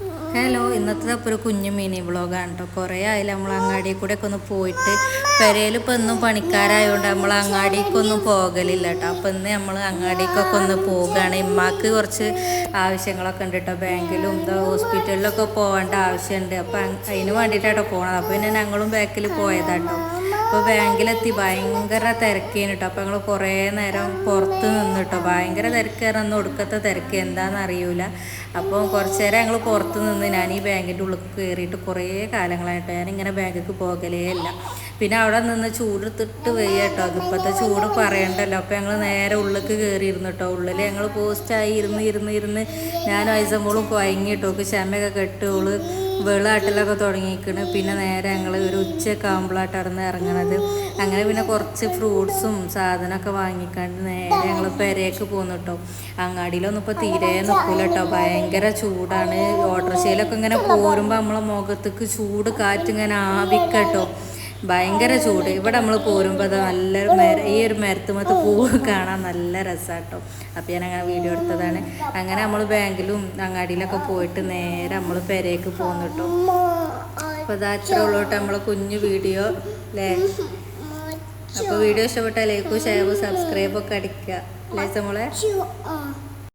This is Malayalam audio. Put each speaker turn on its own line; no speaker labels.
ഹലോ, ഇന്നത്തെ അപ്പോൾ ഒരു കുഞ്ഞു മിനി വ്ളോഗാണ് കേട്ടോ. കുറേ ആയില്ല നമ്മൾ അങ്ങാടിയിൽ കൂടെ ഒക്കെ ഒന്ന് പോയിട്ട്. പെരയിൽ ഇപ്പോൾ ഒന്നും പണിക്കാരായതുകൊണ്ട് നമ്മൾ അങ്ങാടിക്കൊന്നും പോകലില്ല കേട്ടോ. അപ്പോൾ ഇന്ന് നമ്മൾ അങ്ങാടിക്കൊക്കെ ഒന്ന് പോവുകയാണ്. ഇമ്മാക്ക് കുറച്ച് ആവശ്യങ്ങളൊക്കെ ഉണ്ട് കേട്ടോ. ബാങ്കിലും ഹോസ്പിറ്റലിലൊക്കെ പോകേണ്ട ആവശ്യമുണ്ട്. അപ്പോൾ അതിന് വേണ്ടിയിട്ടാട്ടോ പോകണത്. അപ്പോൾ പിന്നെ ഞങ്ങളും ബാക്കിൽ പോയതാട്ടോ. അപ്പോൾ ബാങ്കിലെത്തി ഭയങ്കര തിരക്കേന് കേട്ടോ. അപ്പോൾ ഞങ്ങൾ കുറേ നേരം പുറത്ത് നിന്നിട്ടോ. ഭയങ്കര തിരക്കേറൊന്നും ഒടുക്കത്തെ തിരക്ക് എന്താണെന്ന് അറിയില്ല. അപ്പോൾ കുറച്ച് നേരം ഞങ്ങൾ പുറത്ത് നിന്ന് ഞാൻ ഈ ബാങ്കിൻ്റെ ഉള്ളിൽ കയറിയിട്ട് കുറേ കാലങ്ങളായിട്ടോ. ഞാനിങ്ങനെ ബാങ്കിക്ക് പോകലേ ഇല്ല. പിന്നെ അവിടെ നിന്ന് ചൂടെടുത്തിട്ട് വയ്യ കേട്ടോ. അതിപ്പോഴത്തെ ചൂട് പറയണ്ടല്ലോ. അപ്പോൾ ഞങ്ങൾ നേരെ ഉള്ളിലേക്ക് കയറിയിരുന്നു കേട്ടോ. ഉള്ളിൽ ഞങ്ങൾ പോസ്റ്റായി ഇരുന്ന് ഞാൻ വയസ്സമ്പോളും കുഴങ്ങിട്ടോ. ക്ഷമയൊക്കെ കെട്ടുകള് വെള്ളാട്ടിലൊക്കെ തുടങ്ങിയിരിക്കണ്. പിന്നെ നേരെ ഞങ്ങൾ ഒരു ഉച്ചയൊക്കെ ആകുമ്പോഴായിട്ടാണ് ഇറങ്ങണത്. അങ്ങനെ പിന്നെ കുറച്ച് ഫ്രൂട്ട്സും സാധനമൊക്കെ വാങ്ങിക്കാണ്ട് നേരെ ഞങ്ങൾ പെരേക്ക് പോന്നു കേട്ടോ. അങ്ങാടിയിലൊന്നും ഇപ്പോൾ തീരെ നിൽക്കില്ല കേട്ടോ. ഭയങ്കര ചൂടാണ്. ഓട്ടോറിക്ഷയിലൊക്കെ ഇങ്ങനെ പോരുമ്പോൾ നമ്മളെ മുഖത്തേക്ക് ചൂട് കാറ്റിങ്ങനെ ആവിക്കട്ടോ. ഭയങ്കര ചൂട്. ഇവിടെ നമ്മൾ പോരുമ്പോൾ അത് ഈ ഒരു മരത്തുമത്ത് പൂവ് കാണാൻ നല്ല രസമാട്ടോ. അപ്പോൾ ഞാൻ അങ്ങനെ വീഡിയോ എടുത്തതാണ്. അങ്ങനെ നമ്മൾ ബാങ്കിലും അങ്ങാടിയിലൊക്കെ പോയിട്ട് നേരെ നമ്മൾ പെരേക്ക് പോന്നു കേട്ടോ. അപ്പോൾ അത് അത്രേ ഉള്ളൂ കേട്ടോ നമ്മളെ കുഞ്ഞു വീഡിയോ അല്ലേ. അപ്പോൾ വീഡിയോ ഇഷ്ടപ്പെട്ടാൽ ലൈക്കും ഷെയറും സബ്സ്ക്രൈബൊക്കെ അടിക്കുക അല്ലേ നമ്മളെ.